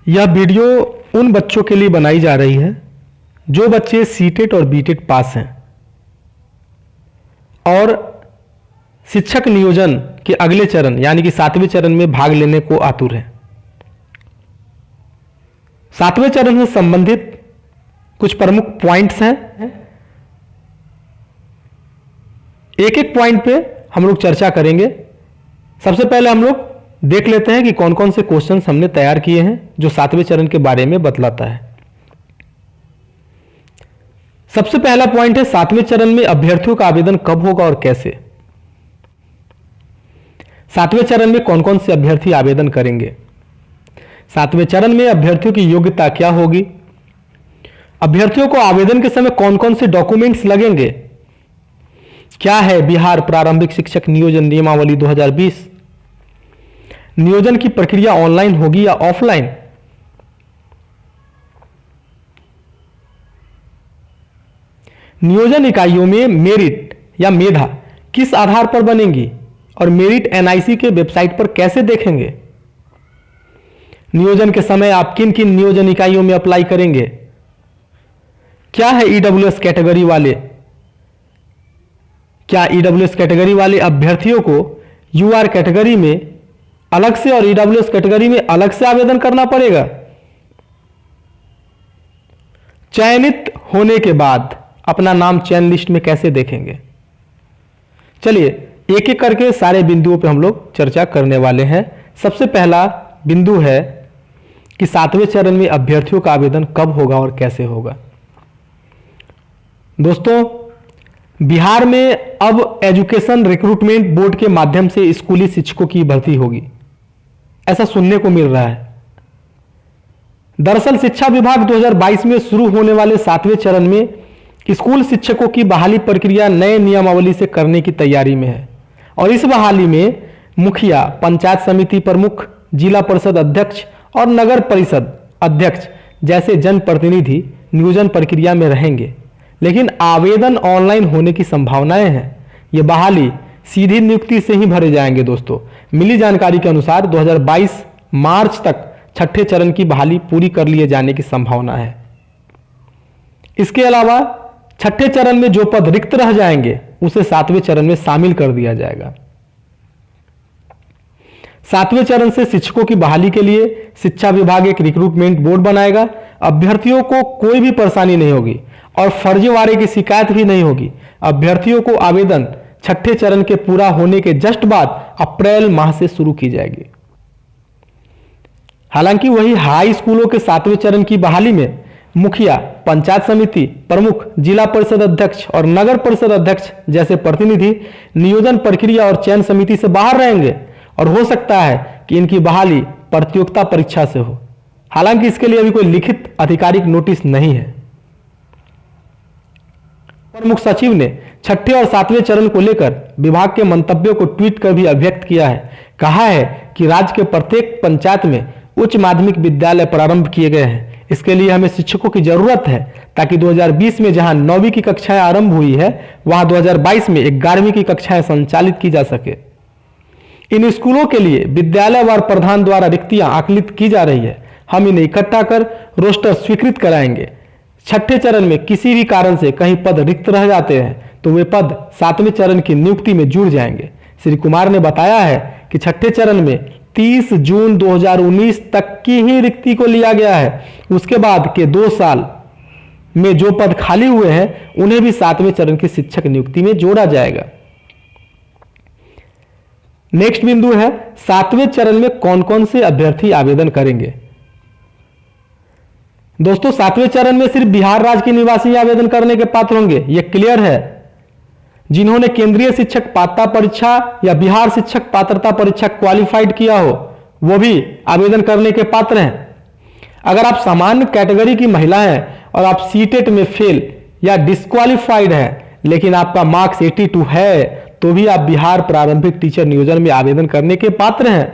यह वीडियो उन बच्चों के लिए बनाई जा रही है जो बच्चे सीटेट और बीटेट पास हैं और शिक्षक नियोजन के अगले चरण यानी कि 7वें चरण में भाग लेने को आतुर हैं। 7वें चरण से संबंधित कुछ प्रमुख पॉइंट्स हैं। एक एक पॉइंट पे हम लोग चर्चा करेंगे। सबसे पहले हम लोग देख लेते हैं कि कौन कौन से क्वेश्चंस हमने तैयार किए हैं जो 7वें चरण के बारे में बतलाता है। सबसे पहला पॉइंट है 7वें चरण में अभ्यर्थियों का आवेदन कब होगा और कैसे। 7वें चरण में कौन कौन से अभ्यर्थी आवेदन करेंगे। 7वें चरण में अभ्यर्थियों की योग्यता क्या होगी। अभ्यर्थियों को आवेदन के समय कौन कौन से डॉक्यूमेंट्स लगेंगे। क्या है बिहार प्रारंभिक शिक्षक नियोजन नियमावली 2020। नियोजन की प्रक्रिया ऑनलाइन होगी या ऑफलाइन। नियोजन इकाइयों में मेरिट या मेधा किस आधार पर बनेंगी और मेरिट एनआईसी के वेबसाइट पर कैसे देखेंगे। नियोजन के समय आप किन किन नियोजन इकाइयों में अप्लाई करेंगे। क्या है ईडब्ल्यूएस कैटेगरी वाले। क्या ईडब्ल्यूएस कैटेगरी वाले अभ्यर्थियों को यूआर कैटेगरी में अलग से और ईडब्ल्यूएस कैटेगरी में अलग से आवेदन करना पड़ेगा। चयनित होने के बाद अपना नाम चयन लिस्ट में कैसे देखेंगे। चलिए एक एक करके सारे बिंदुओं पे हम लोग चर्चा करने वाले हैं। सबसे पहला बिंदु है कि 7वें चरण में अभ्यर्थियों का आवेदन कब होगा और कैसे होगा। दोस्तों, बिहार में अब एजुकेशन रिक्रूटमेंट बोर्ड के माध्यम से स्कूली शिक्षकों की भर्ती होगी, ऐसा सुनने को मिल रहा है। दरअसल शिक्षा विभाग 2022 में शुरू होने वाले 7वें चरण में स्कूल शिक्षकों की बहाली प्रक्रिया नए नियमावली से करने की तैयारी में है और इस बहाली में मुखिया, पंचायत समिति प्रमुख, जिला परिषद अध्यक्ष और नगर परिषद अध्यक्ष जैसे जनप्रतिनिधि नियोजन प्रक्रिया में रहेंगे, लेकिन आवेदन ऑनलाइन होने की संभावनाएं हैं। ये बहाली सीधी नियुक्ति से ही भरे जाएंगे। दोस्तों, मिली जानकारी के अनुसार 2022 मार्च तक 6ठे चरण की बहाली पूरी कर लिए जाने की संभावना है। इसके अलावा 6ठे चरण में जो पद रिक्त रह जाएंगे उसे 7वें चरण में शामिल कर दिया जाएगा। 7वें चरण से शिक्षकों की बहाली के लिए शिक्षा विभाग एक रिक्रूटमेंट बोर्ड बनाएगा। अभ्यर्थियों को कोई भी परेशानी नहीं होगी और फर्जीवाड़े की शिकायत भी नहीं होगी। अभ्यर्थियों को आवेदन 6ठे चरण के पूरा होने के जस्ट बाद अप्रैल माह से शुरू की जाएगी। हालांकि वही हाई स्कूलों के 7वें चरण की बहाली में मुखिया, पंचायत समिति प्रमुख, जिला परिषद अध्यक्ष और नगर परिषद अध्यक्ष जैसे प्रतिनिधि नियोजन प्रक्रिया और चयन समिति से बाहर रहेंगे और हो सकता है कि इनकी बहाली प्रतियोगिता परीक्षा से हो। हालांकि इसके लिए अभी कोई लिखित आधिकारिक नोटिस नहीं है। प्रमुख सचिव ने 6ठे और 7वें चरण को लेकर विभाग के मंतव्यों को ट्वीट कर भी अभिव्यक्त किया है। कहा है कि राज्य के प्रत्येक पंचायत में उच्च माध्यमिक विद्यालय प्रारंभ किए गए हैं। इसके लिए हमें शिक्षकों की जरूरत है ताकि 2020 में जहां 9वीं की कक्षाएं आरंभ हुई है वहां 2022 में 11वीं की कक्षाएं संचालित की जा सके। इन स्कूलों के लिए विद्यालयवार प्रधान द्वारा रिक्तियां आकलित की जा रही है। हम इन्हें इकट्ठा कर रोस्टर स्वीकृत कराएंगे। 6ठे चरण में किसी भी कारण से कहीं पद रिक्त रह जाते हैं तो वे पद 7वें चरण की नियुक्ति में जुड़ जाएंगे। श्री कुमार ने बताया है कि 6ठे चरण में 30 जून 2019 तक की ही रिक्ति को लिया गया है। उसके बाद के 2 साल में जो पद खाली हुए हैं उन्हें भी 7वें चरण की शिक्षक नियुक्ति में जोड़ा जाएगा। नेक्स्ट बिंदु है 7वें चरण में कौन कौन से अभ्यर्थी आवेदन करेंगे। दोस्तों, 7वें चरण में सिर्फ बिहार राज्य के निवासी आवेदन करने के पात्र होंगे, यह क्लियर है। जिन्होंने केंद्रीय शिक्षक पात्रता परीक्षा या बिहार शिक्षक पात्रता परीक्षा क्वालिफाइड किया हो वो भी आवेदन करने के पात्र हैं। अगर आप सामान्य कैटेगरी की महिला हैं और आप सीटेट में फेल या डिस्क्वालिफाइड हैं लेकिन आपका मार्क्स 82 है तो भी आप बिहार प्रारंभिक टीचर नियोजन में आवेदन करने के पात्र हैं।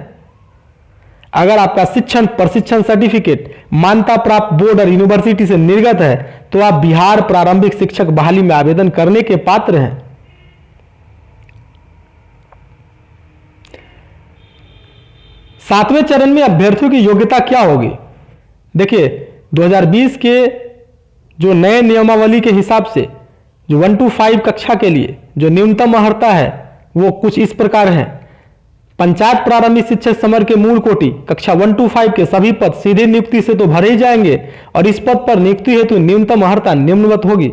अगर आपका शिक्षण प्रशिक्षण सर्टिफिकेट मान्यता प्राप्त बोर्ड और यूनिवर्सिटी से निर्गत है तो आप बिहार प्रारंभिक शिक्षक बहाली में आवेदन करने के पात्र हैं। 7वें चरण में अभ्यर्थियों की योग्यता क्या होगी। देखिए 2020 के जो नए नियमावली के हिसाब से जो 1 to 5 कक्षा के लिए जो न्यूनतम अर्हता है वो कुछ इस प्रकार है। पंचायत प्रारंभिक शिक्षक समर के मूल कोटि कक्षा 1 to 5 के सभी पद सीधे नियुक्ति से तो भरे ही जाएंगे और इस पद पर नियुक्ति हेतु न्यूनतम अर्हता निम्नवत होगी।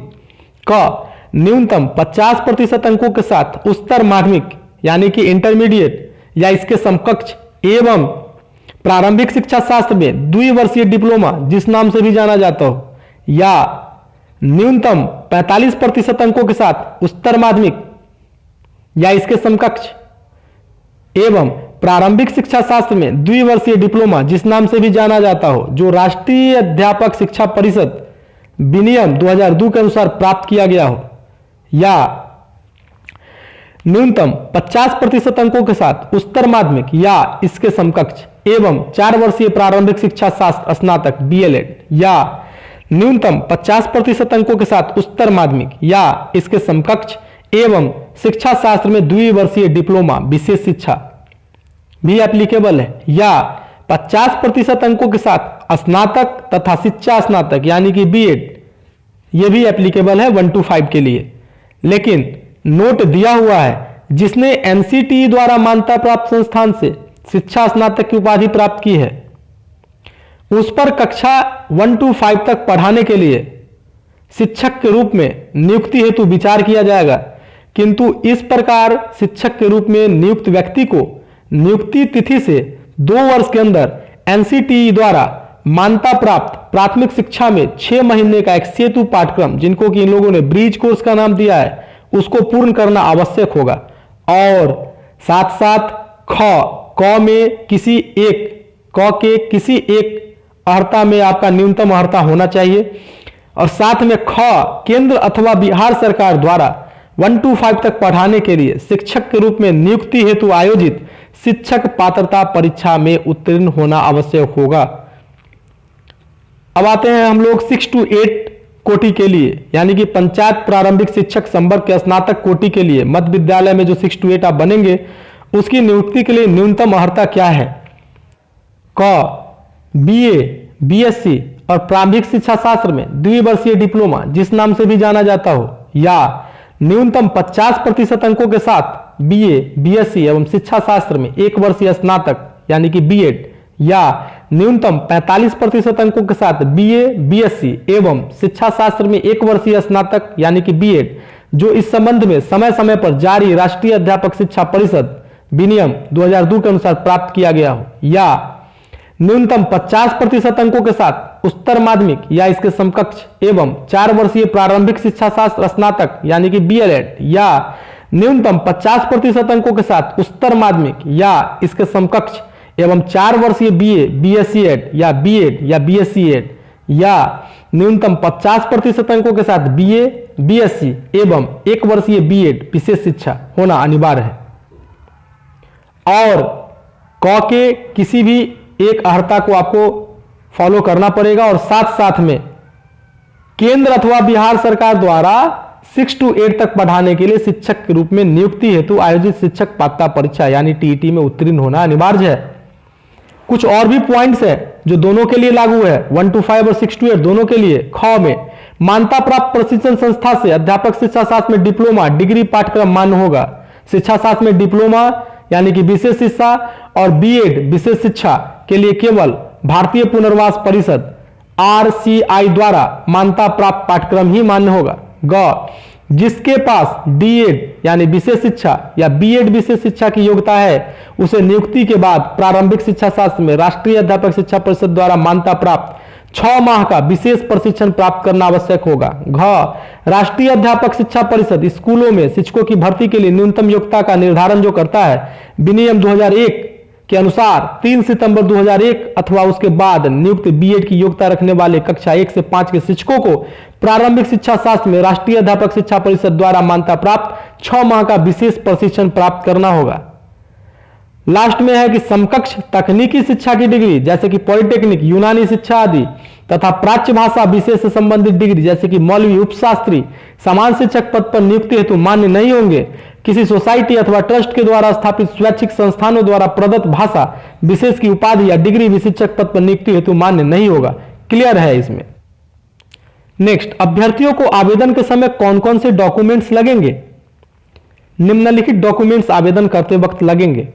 क न्यूनतम 50% अंकों के साथ उच्चतर माध्यमिक यानी कि इंटरमीडिएट या इसके समकक्ष एवं प्रारंभिक शिक्षा शास्त्र में द्विवर्षीय डिप्लोमा जिस नाम से भी जाना जाता हो, या न्यूनतम 45% अंकों के साथ उच्चतर माध्यमिक या इसके समकक्ष एवं प्रारंभिक शिक्षा शास्त्र में द्विवर्षीय डिप्लोमा जिस नाम से भी जाना जाता हो, जो राष्ट्रीय अध्यापक शिक्षा परिषद विनियम 2002 के अनुसार प्राप्त किया गया हो, या न्यूनतम 50% अंकों के साथ उच्चतर माध्यमिक या इसके समकक्ष एवं 4 वर्षीय प्रारंभिक शिक्षा शास्त्र स्नातक डीएलएड, या न्यूनतम 50% अंकों के साथ उच्चतर माध्यमिक या इसके समकक्ष एवं शिक्षा शास्त्र में द्विवर्षीय डिप्लोमा विशेष शिक्षा भी एप्लीकेबल है, या 50% अंकों के साथ स्नातक तथा शिक्षा स्नातक यानी कि बीएड, ये भी एप्लीकेबल है 1 to 5 के लिए। लेकिन नोट दिया हुआ है जिसने एनसीटीई द्वारा मान्यता प्राप्त संस्थान से शिक्षा स्नातक की उपाधि प्राप्त की है उस पर कक्षा 1 to 5 तक पढ़ाने के लिए शिक्षक के रूप में नियुक्ति हेतु विचार किया जाएगा, किंतु इस प्रकार शिक्षक के रूप में नियुक्त व्यक्ति को नियुक्ति तिथि से 2 वर्ष के अंदर एनसीटीई द्वारा मान्यता प्राप्त प्राथमिक शिक्षा में 6 महीने का एक सेतु पाठ्यक्रम जिनको कि इन लोगों ने ब्रिज कोर्स का नाम दिया है उसको पूर्ण करना आवश्यक होगा। और साथ साथ क में किसी एक के किसी एक अर्हता में आपका न्यूनतम अर्हता होना चाहिए, और साथ में केंद्र अथवा बिहार सरकार द्वारा 1 to 5 तक पढ़ाने के लिए शिक्षक के रूप में नियुक्ति हेतु आयोजित शिक्षक पात्रता परीक्षा में उत्तीर्ण होना आवश्यक होगा। अब आते हैं हम लोग 6 to 8 कोटि के लिए यानी कि पंचायत प्रारंभिक शिक्षक संवर्ग के स्नातक कोटि के लिए मध्य विद्यालय में जो 6 to 8 आप बनेंगे उसकी नियुक्ति के लिए न्यूनतम अर्हता क्या है। बीए, बीएससी और प्रारंभिक शिक्षा शास्त्र में द्विवर्षीय डिप्लोमा जिस नाम से भी जाना जाता हो, या न्यूनतम 50% अंकों के साथ बीए, बीएससी एवं शिक्षा शास्त्र में 1 वर्षीय स्नातक यानी कि बीएड, या न्यूनतम 45% अंकों के साथ बीए, बीएससी एवं शिक्षा शास्त्र में 1 वर्षीय स्नातक यानी कि बीएड, जो इस संबंध में समय समय पर जारी राष्ट्रीय अध्यापक शिक्षा परिषद विनियम 2002 के अनुसार प्राप्त किया गया हो, या न्यूनतम 50% अंकों के साथ उच्चतर माध्यमिक या इसके समकक्ष एवं 4 वर्षीय प्रारंभिक शिक्षा शास्त्र स्नातक यानी कि बीएलएड, या न्यूनतम 50% अंकों के साथ उच्चतर माध्यमिक या इसके समकक्ष एवं 4 वर्षीय बीए, बीएससी एड या बीएड या बीएससी एड, या न्यूनतम 50% अंकों के साथ बीए, बीएससी एवं 1 वर्षीय बीएड विशेष शिक्षा होना अनिवार्य है। और के किसी भी एक अर्हता को आपको फॉलो करना पड़ेगा, और साथ साथ में केंद्र अथवा बिहार सरकार द्वारा 6 to 8 तक पढ़ाने के लिए शिक्षक के रूप में नियुक्ति हेतु आयोजित शिक्षक पात्रता परीक्षा यानी टीईटी में उत्तीर्ण होना अनिवार्य है। कुछ और भी पॉइंट्स है जो दोनों के लिए लागू है, 1 to 5 और 6 to 8 दोनों के लिए। में मान्यता प्राप्त प्रशिक्षण संस्था से अध्यापक शिक्षा शास्त्र में डिप्लोमा डिग्री पाठ्यक्रम मान्य होगा। शिक्षा शास्त्र में डिप्लोमा यानी कि विशेष शिक्षा और बीएड विशेष शिक्षा के लिए केवल भारतीय पुनर्वास परिषद आरसीआई द्वारा मान्यता प्राप्त पाठ्यक्रम ही मान्य होगा। जिसके पास डीएड यानी विशेष शिक्षा या बीएड विशेष शिक्षा की योग्यता है उसे नियुक्ति के बाद प्रारंभिक शिक्षा शास्त्र में राष्ट्रीय अध्यापक शिक्षा परिषद द्वारा मान्यता प्राप्त 6 माह का विशेष प्रशिक्षण प्राप्त करना आवश्यक होगा। राष्ट्रीय अध्यापक शिक्षा परिषद स्कूलों में शिक्षकों की भर्ती के लिए न्यूनतम योग्यता का निर्धारण जो करता है विनियम 2001 के अनुसार 3 सितंबर 2001 अथवा उसके बाद नियुक्त बीएड की योग्यता रखने वाले कक्षा 1 से 5 के शिक्षकों को प्रारंभिक शिक्षा शास्त्र में राष्ट्रीय अध्यापक शिक्षा परिषद द्वारा मान्यता प्राप्त 6 माह का विशेष प्रशिक्षण प्राप्त करना होगा। लास्ट में है कि समकक्ष तकनीकी शिक्षा की डिग्री जैसे कि पॉलिटेक्निक, यूनानी शिक्षा आदि तथा प्राच्य भाषा विषय से संबंधित डिग्री जैसे कि मौलवी, उपशास्त्री समान शिक्षक पद पर नियुक्ति हेतु मान्य नहीं होंगे। किसी सोसाइटी अथवा ट्रस्ट के द्वारा स्थापित स्वैच्छिक संस्थानों द्वारा प्रदत्त भाषा विशेष की उपाधि या डिग्री भी शिक्षक पद पर नियुक्ति हेतु मान्य नहीं होगा, क्लियर है इसमें। नेक्स्ट, अभ्यर्थियों को आवेदन के समय कौन कौन से डॉक्यूमेंट्स लगेंगे? निम्नलिखित डॉक्यूमेंट्स आवेदन करते वक्त लगेंगे।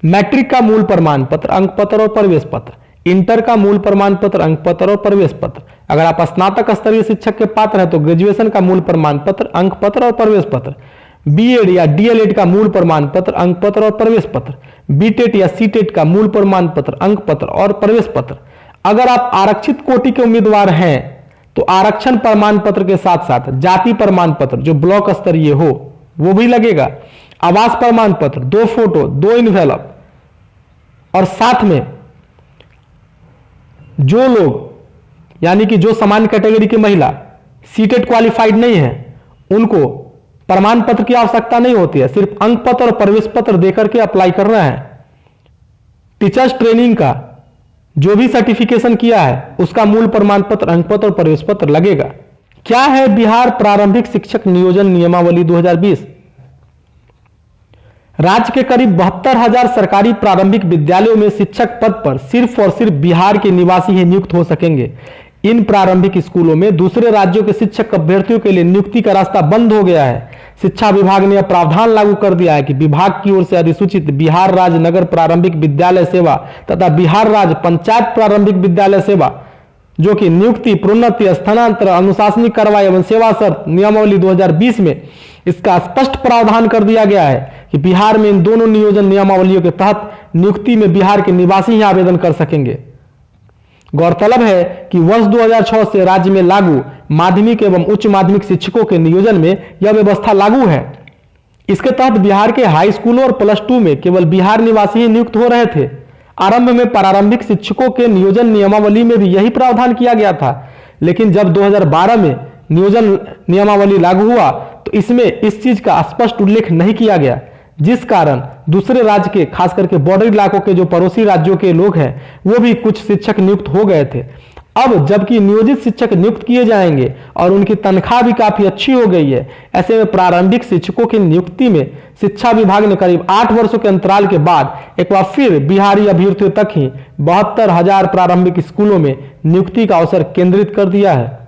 मैट्रिक का मूल प्रमाण पत्र, अंक पत्र और प्रवेश पत्र। इंटर का मूल प्रमाण पत्र, अंक पत्र और प्रवेश पत्र। अगर आप स्नातक स्तरीय शिक्षक के पात्र हैं तो ग्रेजुएशन का मूल प्रमाण पत्र, अंक पत्र और प्रवेश पत्र। बीएड या डीएलएड का मूल प्रमाण पत्र, अंक पत्र और प्रवेश पत्र। बीटेट या सीटेट का मूल प्रमाण पत्र, अंक पत्र और प्रवेश पत्र। अगर आप आरक्षित कोटि के उम्मीदवार हैं तो आरक्षण प्रमाण पत्र के साथ साथ जाति प्रमाण पत्र जो ब्लॉक स्तरीय हो वो भी लगेगा। आवास प्रमाण पत्र, 2 फोटो, 2 इन्वेलप। और साथ में जो लोग यानी कि जो सामान्य कैटेगरी की महिला सीटेट क्वालिफाइड नहीं है उनको प्रमाण पत्र की आवश्यकता नहीं होती है, सिर्फ अंक पत्र और प्रवेश पत्र देकर के अप्लाई करना है। टीचर्स ट्रेनिंग का जो भी सर्टिफिकेशन किया है उसका मूल प्रमाण पत्र, अंक पत्र और प्रवेश पत्र लगेगा। क्या है बिहार प्रारंभिक शिक्षक नियोजन नियमावली 2020? राज्य के करीब 72,000 सरकारी प्रारंभिक विद्यालयों में शिक्षक पद पर सिर्फ और सिर्फ बिहार के निवासी ही नियुक्त हो सकेंगे। इन प्रारंभिक स्कूलों में दूसरे राज्यों के शिक्षक अभ्यर्थियों के लिए नियुक्ति का रास्ता बंद हो गया है। शिक्षा विभाग ने यह प्रावधान लागू कर दिया है कि विभाग की ओर से अधिसूचित बिहार राज्य नगर प्रारंभिक विद्यालय सेवा तथा बिहार राज्य पंचायत प्रारंभिक विद्यालय सेवा जो कि नियुक्ति, प्रोन्नति, स्थानांतरण, अनुशासनिक कार्रवाई एवं सेवा शर्त नियमावली 2020 में इसका स्पष्ट प्रावधान कर दिया गया है कि बिहार में इन दोनों नियोजन नियमावलियों के तहत नियुक्ति में बिहार के निवासी ही आवेदन कर सकेंगे। गौरतलब है कि वर्ष 2006 से राज्य में लागू माध्यमिक एवं उच्च माध्यमिक शिक्षकों के नियोजन में यह व्यवस्था लागू है। इसके तहत बिहार के हाई स्कूलों और +2 में केवल बिहार निवासी ही नियुक्त हो रहे थे। आरंभ में प्रारंभिक शिक्षकों के नियोजन नियमावली में भी यही प्रावधान किया गया था, लेकिन जब 2012 में नियोजन नियमावली लागू हुआ तो इसमें इस चीज का स्पष्ट उल्लेख नहीं किया गया, जिस कारण दूसरे राज्य के खास करके बॉर्डर इलाकों के जो पड़ोसी राज्यों के लोग हैं वो भी कुछ शिक्षक नियुक्त हो गए थे। अब जबकि नियोजित शिक्षक नियुक्त किए जाएंगे और उनकी तनख्वाह भी काफी अच्छी हो गई है, ऐसे में प्रारंभिक शिक्षकों की नियुक्ति में शिक्षा विभाग ने करीब 8 वर्षों के अंतराल के बाद एक बार फिर बिहारी अभ्यर्थियों तक ही 72,000 प्रारंभिक स्कूलों में नियुक्ति का अवसर केंद्रित कर दिया है।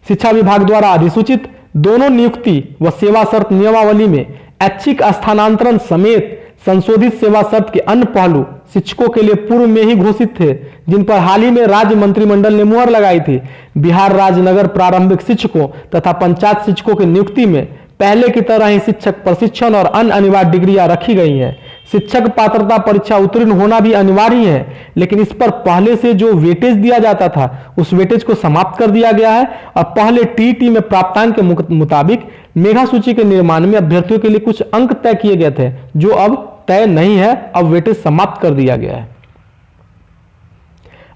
शिक्षा विभाग द्वारा अधिसूचित दोनों नियुक्ति व सेवा शर्त नियमावली में ऐच्छिक स्थानांतरण समेत संशोधित सेवा शर्त के अन्य पहलू शिक्षकों के लिए पूर्व में ही घोषित थे, जिन पर हाल ही में राज्य मंत्रिमंडल ने मुहर लगाई थी। बिहार राज्य नगर प्रारंभिक शिक्षकों तथा पंचायत शिक्षकों की नियुक्ति में पहले की तरह ही शिक्षक प्रशिक्षण और अन्य अनिवार्य डिग्रियां रखी गई हैं। शिक्षक पात्रता परीक्षा उत्तीर्ण होना भी अनिवार्य है, लेकिन इस पर पहले से जो वेटेज दिया जाता था उस वेटेज को समाप्त कर दिया गया है और पहले टीईटी में प्राप्तांक के मुताबिक मेधा सूची के निर्माण में अभ्यर्थियों के लिए कुछ अंक तय किए गए थे जो अब तय नहीं है, अब वेटेज समाप्त कर दिया गया है।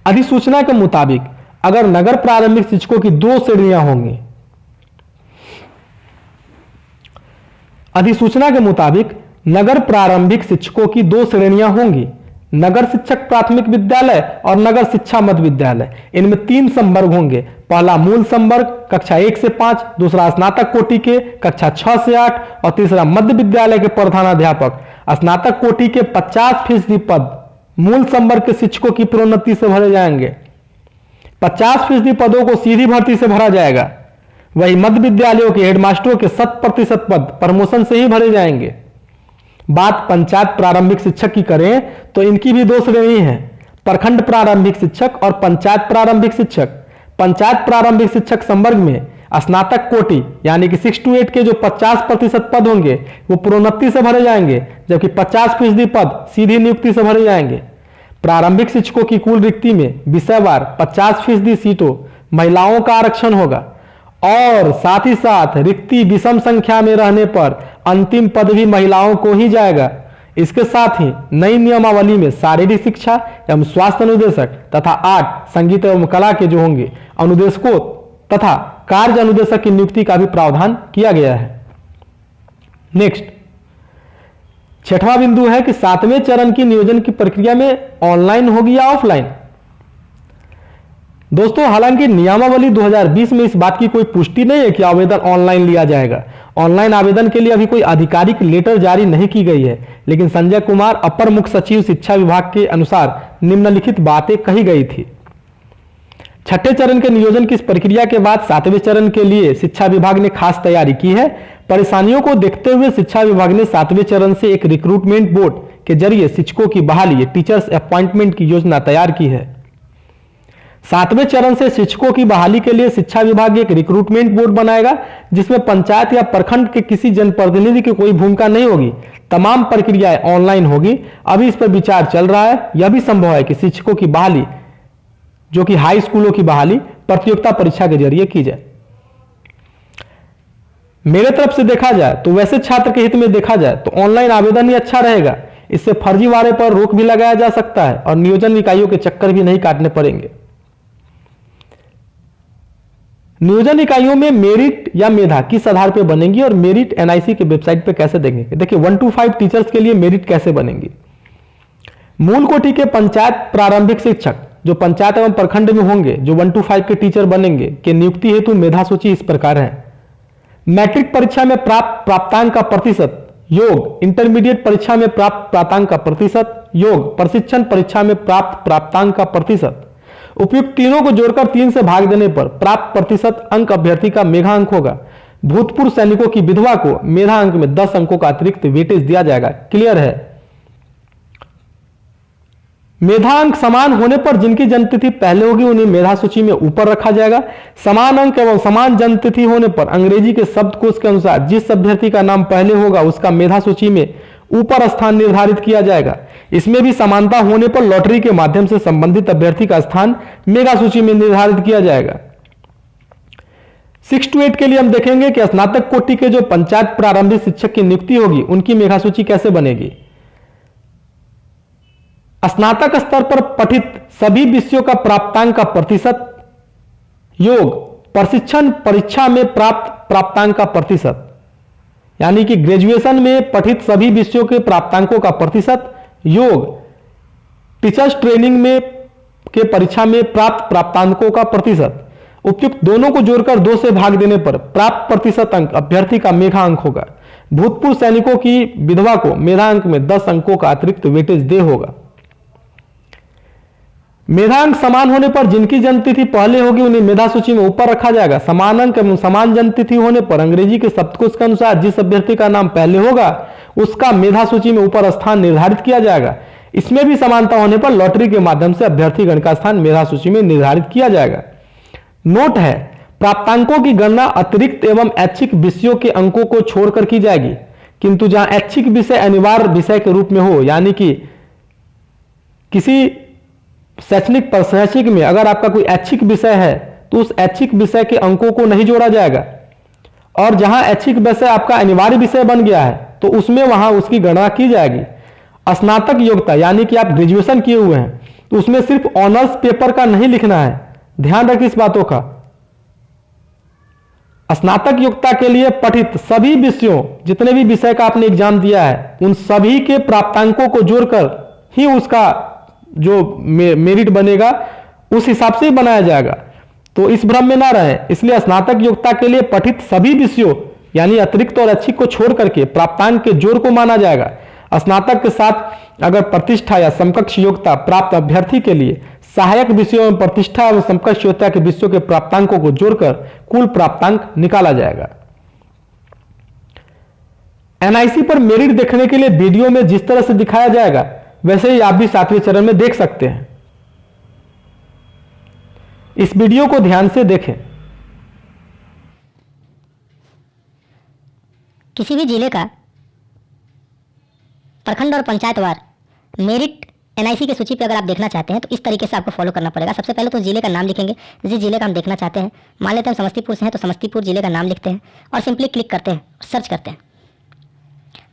अधिसूचना के मुताबिक अगर नगर प्रारंभिक शिक्षकों की 2 श्रेणियां होंगी। अधिसूचना के मुताबिक नगर प्रारंभिक शिक्षकों की 2 श्रेणियां होंगी, नगर शिक्षक प्राथमिक विद्यालय और नगर शिक्षा मध्य विद्यालय। इनमें 3 संवर्ग होंगे। पहला मूल संवर्ग कक्षा 1 से 5, दूसरा स्नातक कोटि के कक्षा 6 से 8 और तीसरा मध्य विद्यालय के प्रधानाध्यापक। स्नातक कोटि के 50% पद मूल संवर्ग के शिक्षकों की प्रोन्नति से भरे जाएंगे। 50% पदों को सीधी भर्ती से भरा जाएगा। वही मध्य विद्यालयों के हेडमास्टरों के 100% पद प्रमोशन से ही भरे जाएंगे। बात पंचायत प्रारंभिक शिक्षक की करें तो इनकी भी 2 श्रेणी हैं, प्रखंड प्रारंभिक शिक्षक और पंचायत प्रारंभिक शिक्षक। पंचायत प्रारंभिक शिक्षक संवर्ग में स्नातक कोटि यानी कि 6 to 8 के जो 50% पद होंगे वो प्रोन्नति से भरे जाएंगे, जबकि 50% पद सीधी नियुक्ति से भरे जाएंगे। प्रारंभिक शिक्षकों की कुल रिक्ति में विषयवार 50% सीटों महिलाओं का आरक्षण होगा और साथ ही साथ रिक्ति विषम संख्या में रहने पर अंतिम पद भी महिलाओं को ही जाएगा। इसके साथ ही नई नियमावली में शारीरिक शिक्षा एवं स्वास्थ्य अनुदेशक तथा आर्ट, संगीत एवं कला के जो होंगे अनुदेशकों तथा कार्य अनुदेशक की नियुक्ति का भी प्रावधान किया गया है। नेक्स्ट 6वां बिंदु है कि 7वें चरण की नियोजन की प्रक्रिया में ऑनलाइन होगी या ऑफलाइन। दोस्तों, हालांकि नियमावली 2020 में इस बात की कोई पुष्टि नहीं है कि आवेदन ऑनलाइन लिया जाएगा। ऑनलाइन आवेदन के लिए अभी कोई आधिकारिक लेटर जारी नहीं की गई है, लेकिन संजय कुमार अपर मुख्य सचिव शिक्षा विभाग के अनुसार निम्नलिखित बातें कही गई थी। छठे चरण के नियोजन की इस प्रक्रिया के बाद सातवें चरण के लिए शिक्षा विभाग ने खास तैयारी की है। परेशानियों को देखते हुए शिक्षा विभाग ने सातवें चरण से एक रिक्रूटमेंट बोर्ड के जरिए शिक्षकों की बहाली, टीचर्स अपॉइंटमेंट की योजना तैयार की है। सातवें चरण से शिक्षकों की बहाली के लिए शिक्षा विभाग एक रिक्रूटमेंट बोर्ड बनाएगा, जिसमें पंचायत या प्रखंड के किसी जनप्रतिनिधि की कोई भूमिका नहीं होगी। तमाम प्रक्रियाएं ऑनलाइन होगी। अभी इस पर विचार चल रहा है। यह भी संभव है कि शिक्षकों की बहाली, जो कि हाई स्कूलों की बहाली, प्रतियोगिता परीक्षा के जरिए की जाए। मेरे तरफ से देखा जाए तो वैसे छात्र के हित में देखा जाए तो ऑनलाइन आवेदन ही अच्छा रहेगा। इससे फर्जीवाड़े पर रोक भी लगाया जा सकता है और नियोजन इकाइयों के चक्कर भी नहीं काटने पड़ेंगे। नियोजन इकाइयों में मेरिट या मेधा किस आधार पर बनेंगी और मेरिट एनआईसी के वेबसाइट पर कैसे देखेंगे? देखिए 1 to 5 टीचर्स के लिए मेरिट कैसे बनेंगी। मूल कोटि के पंचायत प्रारंभिक शिक्षक जो पंचायत एवं प्रखंड में होंगे, जो 1 to 5 के टीचर बनेंगे, के नियुक्ति हेतु मेधा सूची इस प्रकार है। मैट्रिक परीक्षा में प्राप्त प्राप्तांक का प्रतिशत योग इंटरमीडिएट परीक्षा में प्राप्त प्राप्तांक का प्रतिशत योग प्रशिक्षण परीक्षा में प्राप्त प्राप्तांक का प्रतिशत। उपयुक्त तीनों को जोड़कर 3 से भाग देने पर प्राप्त प्रतिशत अंक अभ्यर्थी का मेधा अंक होगा। भूतपूर्व सैनिकों की विधवा को मेधा अंक में 10 अंकों का अतिरिक्त वेटेज दिया जाएगा। क्लियर है? मेधा अंक समान होने पर जिनकी जन्मतिथि पहले होगी उन्हें मेधा सूची में ऊपर रखा जाएगा। समान अंक एवं समान जन्मतिथि होने पर अंग्रेजी के शब्दकोश के अनुसार जिस अभ्यर्थी का नाम पहले होगा उसका मेधा सूची में ऊपर स्थान निर्धारित किया जाएगा। इसमें भी समानता होने पर लॉटरी के माध्यम से संबंधित अभ्यर्थी का स्थान मेधा सूची में निर्धारित किया जाएगा। 6 to 8 के लिए हम देखेंगे कि स्नातक कोटि के जो पंचायत प्रारंभिक शिक्षक की नियुक्ति होगी उनकी मेधा सूची कैसे बनेगी। स्नातक स्तर पर पठित सभी विषयों का प्राप्तांक का प्रतिशत योग प्रशिक्षण परीक्षा में प्राप्त प्राप्तांक का प्रतिशत, यानी कि ग्रेजुएशन में पठित सभी विषयों के प्राप्तांकों का प्रतिशत योग टीचर्स ट्रेनिंग में के परीक्षा में प्राप्त प्राप्तांकों का प्रतिशत। उपयुक्त दोनों को जोड़कर 2 से भाग देने पर प्राप्त प्रतिशत अंक अभ्यर्थी का मेधा अंक होगा। भूतपूर्व सैनिकों की विधवा को मेधा अंक में 10 अंकों का अतिरिक्त वेटेज दे होगा। मेधांक समान होने पर जिनकी जन्मतिथि पहले होगी उन्हें मेधा सूची में ऊपर रखा जाएगा। समान अंक एवं समान जन्मतिथि होने पर अंग्रेजी के शब्दकोश के अनुसार जिस अभ्यर्थी का नाम पहले होगा उसका मेधा सूची में ऊपर स्थान निर्धारित किया जाएगा। इसमें भी समानता होने पर लॉटरी के माध्यम से अभ्यर्थीगण का स्थान मेधा सूची में निर्धारित किया जाएगा। नोट है, प्राप्तांकों की गणना अतिरिक्त एवं ऐच्छिक विषयों के अंकों को छोड़कर की जाएगी, किंतु जहां ऐच्छिक विषय अनिवार्य विषय के रूप में हो, यानी कि किसी शैक्षणिक में अगर आपका कोई ऐच्छिक विषय है तो उस ऐच्छिक विषय के अंकों को नहीं जोड़ा जाएगा, और जहां ऐच्छिक विषय आपका अनिवार्य विषय बन गया है तो उसमें वहां उसकी गणना की जाएगी। स्नातक योग्यता यानी कि आप ग्रेजुएशन किए हुए हैं तो उसमें सिर्फ ऑनर्स पेपर का नहीं लिखना है, ध्यान रखिए इस बातों का। स्नातक योग्यता के लिए पठित सभी विषयों, जितने भी विषय का आपने एग्जाम दिया है, उन सभी के प्राप्तांकों को जोड़कर ही उसका जो मेरिट बनेगा उस हिसाब से ही बनाया जाएगा। तो इस भ्रम में ना रहें। इसलिए स्नातक योग्यता के लिए पठित सभी विषयों यानी अतिरिक्त और ऐच्छिक को छोड़ करके प्राप्तांक के जोड़ को माना जाएगा। स्नातक के साथ अगर प्रतिष्ठा या समकक्ष योग्यता प्राप्त अभ्यर्थी के लिए सहायक विषयों में प्रतिष्ठा एवं समकक्ष योग्यता के विषयों के प्राप्तांकों को जोड़कर कुल प्राप्तांक निकाला जाएगा। एनआईसी पर मेरिट देखने के लिए वीडियो में जिस तरह से दिखाया जाएगा वैसे ही आप भी 7वें चरण में देख सकते हैं। इस वीडियो को ध्यान से देखें। किसी भी जिले का प्रखंड और पंचायतवार मेरिट एनआईसी की सूची पे अगर आप देखना चाहते हैं तो इस तरीके से आपको फॉलो करना पड़ेगा। सबसे पहले तो जिले का नाम लिखेंगे, जिस जिले का हम देखना चाहते हैं। मान लेते हैं हम समस्तीपुर से हैं तो समस्तीपुर जिले का नाम लिखते हैं और सिंपली क्लिक करते हैं, सर्च करते हैं।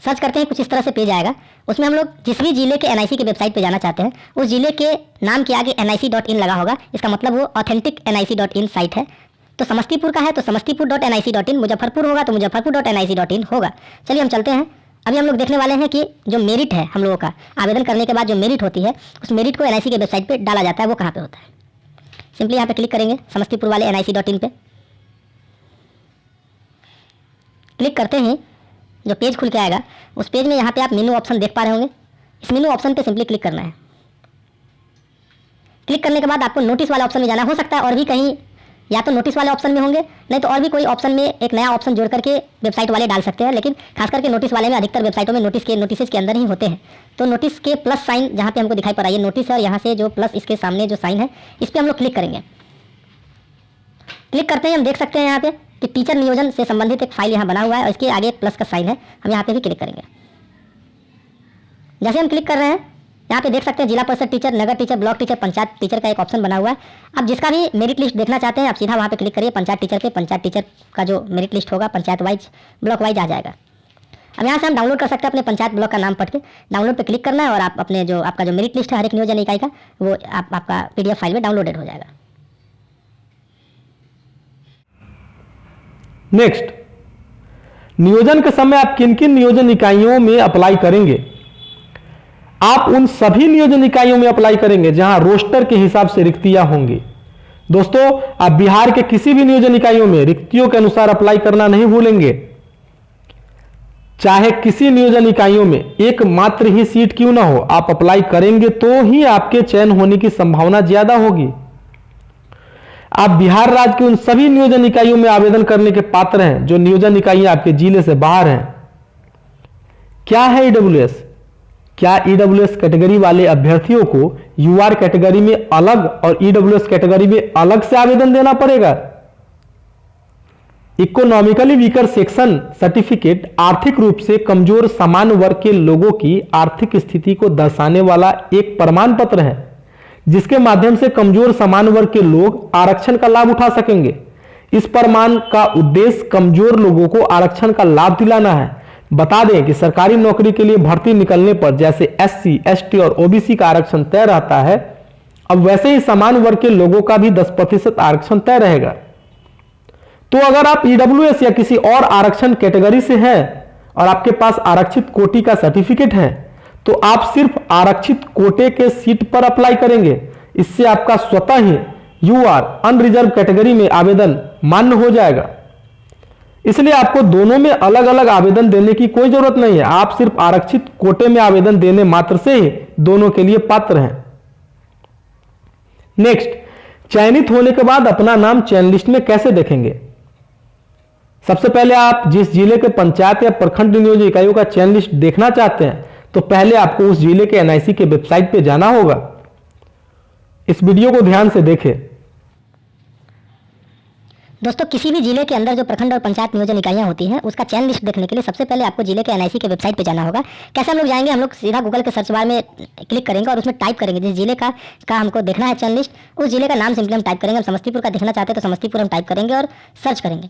सर्च करते हैं, कुछ इस तरह से पेज आएगा। उसमें हम लोग जिस भी जिले के एनआईसी की वेबसाइट पे जाना चाहते हैं उस जिले के नाम के आगे nic.in लगा होगा। इसका मतलब वो ऑथेंटिक nic.in साइट है। तो समस्तीपुर का है तो समस्तीपुर.nic.in, मुजफ्फरपुर होगा तो मुजफ्फरपुर.nic.in होगा। चलिए हम चलते हैं। अभी हम लोग देखने वाले हैं कि जो मेरिट है हम लोगों का आवेदन करने के बाद जो मेरिट होती है उस मेरिट को एनआईसी की वेबसाइट पर डाला जाता है, वो कहाँ पर होता है। सिंपली यहाँ पर क्लिक करेंगे समस्तीपुर वाले nic.in पे। क्लिक करते ही जो पेज खुल के आएगा उस पेज में यहाँ पे आप मेनू ऑप्शन देख पा रहे होंगे। इस मेनू ऑप्शन पे सिंपली क्लिक करना है। क्लिक करने के बाद आपको नोटिस वाला ऑप्शन में जाना। हो सकता है और भी कहीं या तो नोटिस वाले ऑप्शन में होंगे, नहीं तो और भी कोई ऑप्शन में एक नया ऑप्शन जोड़ करके वेबसाइट वाले डाल सकते हैं, लेकिन खास करके नोटिस वाले में अधिकतर वेबसाइटों में नोटिस के अंदर ही होते हैं। तो नोटिस के प्लस साइन जहाँ पे हमको दिखाई पड़ रहा है, ये नोटिस है और यहाँ से जो प्लस इसके सामने जो साइन है इस पर हम लोग क्लिक करेंगे। क्लिक करते ही हम देख सकते हैं यहाँ पे कि टीचर नियोजन से संबंधित एक फाइल यहाँ बना हुआ है और इसके आगे प्लस का साइन है। हम यहाँ पे भी क्लिक करेंगे। जैसे हम क्लिक कर रहे हैं यहाँ पे देख सकते हैं जिला परिषद टीचर, नगर teacher, block teacher, panchayat teacher का एक ऑप्शन बना हुआ है। अब जिसका भी मेरिट लिस्ट देखना चाहते हैं आप सीधा वहाँ पे क्लिक करिए पंचायत टीचर पे। पंचायत टीचर का जो मेरिट लिस्ट होगा पंचायत वाइज, ब्लॉक वाइज आ जाएगा। अब यहाँ से हम डाउनलोड कर सकते हैं अपने पंचायत ब्लॉक का नाम पढ़ के। डाउनलोड पे क्लिक करना है और आप अपने जो आपका जो मेरिट लिस्ट है हर एक नियोजन इकाई का वो आपका PDF फाइल में डाउनलोडेड हो जाएगा। नेक्स्ट, नियोजन के समय आप किन किन नियोजन इकाइयों में अप्लाई करेंगे? आप उन सभी नियोजन इकाइयों में अप्लाई करेंगे जहां रोस्टर के हिसाब से रिक्तियां होंगी। दोस्तों, आप बिहार के किसी भी नियोजन इकाइयों में रिक्तियों के अनुसार अप्लाई करना नहीं भूलेंगे। चाहे किसी नियोजन इकाइयों में एकमात्र ही सीट क्यों ना हो, आप अप्लाई करेंगे तो ही आपके चयन होने की संभावना ज्यादा होगी। आप बिहार राज्य के उन सभी नियोजन इकाइयों में आवेदन करने के पात्र हैं जो नियोजन इकाइयां आपके जिले से बाहर हैं। क्या है ईडब्ल्यूएस? क्या ईडब्ल्यूएस कैटेगरी वाले अभ्यर्थियों को यूआर कैटेगरी में अलग और ईडब्ल्यूएस कैटेगरी में अलग से आवेदन देना पड़ेगा? इकोनॉमिकली वीकर सेक्शन सर्टिफिकेट आर्थिक रूप से कमजोर सामान्य वर्ग के लोगों की आर्थिक स्थिति को दर्शाने वाला एक प्रमाण पत्र है जिसके माध्यम से कमजोर सामान्य वर्ग के लोग आरक्षण का लाभ उठा सकेंगे। इस प्रमाण का उद्देश्य कमजोर लोगों को आरक्षण का लाभ दिलाना है। बता दें कि सरकारी नौकरी के लिए भर्ती निकलने पर जैसे SC, ST और OBC का आरक्षण तय रहता है, अब वैसे ही सामान्य वर्ग के लोगों का भी 10% आरक्षण तय रहेगा। तो अगर आप ईडब्ल्यूएस या किसी और आरक्षण कैटेगरी से हैं और आपके पास आरक्षित कोटि का सर्टिफिकेट है तो आप सिर्फ आरक्षित कोटे के सीट पर अप्लाई करेंगे। इससे आपका स्वतः ही यूआर अनरिजर्व कैटेगरी में आवेदन मान्य हो जाएगा। इसलिए आपको दोनों में अलग अलग आवेदन देने की कोई जरूरत नहीं है। आप सिर्फ आरक्षित कोटे में आवेदन देने मात्र से ही दोनों के लिए पात्र हैं। नेक्स्ट, चयनित होने के बाद अपना नाम चयन लिस्ट में कैसे देखेंगे? सबसे पहले आप जिस जिले के पंचायत या प्रखंड नियोजन इकाइयों का चयन लिस्ट देखना चाहते हैं तो पहले आपको उस जिले के NIC के वेबसाइट पे जाना होगा। इस वीडियो को ध्यान से देखें। दोस्तों, किसी भी जिले के अंदर जो प्रखंड और पंचायत नियोजन इकाइयां होती हैं उसका चयन लिस्ट देखने के लिए सबसे पहले आपको जिले के NIC के वेबसाइट पे जाना होगा। कैसे हम लोग जाएंगे? हम लोग सीधा गूगल के सर्च बार में क्लिक करेंगे और उसमें टाइप करेंगे जिस जिले का हमको देखना है चयन लिस्ट, उस जिले का नाम सिंपली हम टाइप करेंगे। हम समस्तीपुर का देखना चाहते हैं तो समस्तीपुर हम टाइप करेंगे और सर्च करेंगे।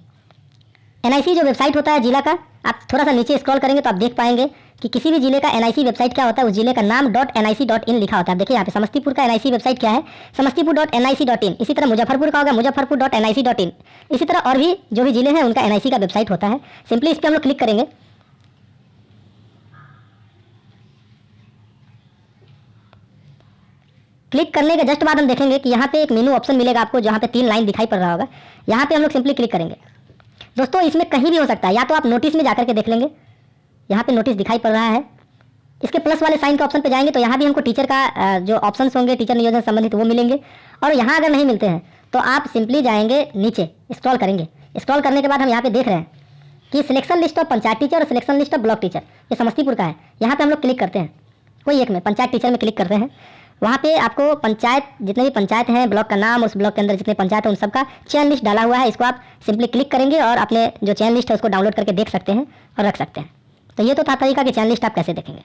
NIC जो वेबसाइट होता है जिला का, आप थोड़ा सा नीचे स्क्रॉल करेंगे तो आप देख पाएंगे कि किसी भी जिले का NIC वेबसाइट क्या होता है, उस जिले का नाम .nic.in लिखा होता है। देखिए यहाँ पे समस्तीपुर का NIC वेबसाइट क्या है, समस्तीपुर.nic.in। इसी तरह मुजफ्फरपुर का होगा मुजफ्फरपुर.nic.in। इसी तरह और भी जो भी जिले हैं उनका NIC का वेबसाइट होता है। सिंपली इस पर हम लोग क्लिक करेंगे। क्लिक करने के जस्ट बाद हम देखेंगे कि यहाँ पे एक मेनू ऑप्शन मिलेगा आपको जहाँ पे 3 लाइन दिखाई पड़ रहा होगा। यहाँ पे हम लोग सिंपली क्लिक करेंगे। दोस्तों, इसमें कहीं भी हो सकता है, या तो आप नोटिस में जाकर के देख लेंगे, यहाँ पे नोटिस दिखाई पड़ रहा है। इसके प्लस वाले साइन के ऑप्शन पे जाएंगे तो यहाँ भी हमको टीचर का जो ऑप्शंस होंगे टीचर नियोजन से संबंधित वो मिलेंगे। और यहाँ अगर नहीं मिलते हैं तो आप सिंपली जाएंगे नीचे, स्क्रॉल करेंगे। स्क्रॉल करने के बाद हम यहाँ पे देख रहे हैं कि selection list of panchayat teacher और selection list of block teacher, ये समस्तीपुर का है। यहाँ पे हम लोग क्लिक करते हैं, कोई एक में पंचायत टीचर में क्लिक करते हैं। वहाँ पे आपको पंचायत, जितने भी पंचायत हैं, ब्लॉक का नाम, उस ब्लॉक के अंदर जितने पंचायत हैं उन सबका चयन लिस्ट डाला हुआ है। इसको आप सिंपली क्लिक करेंगे और अपने जो चयन लिस्ट है उसको डाउनलोड करके देख सकते हैं और रख सकते हैं। तो ये तो था तरीका कि चयन लिस्ट आप कैसे देखेंगे।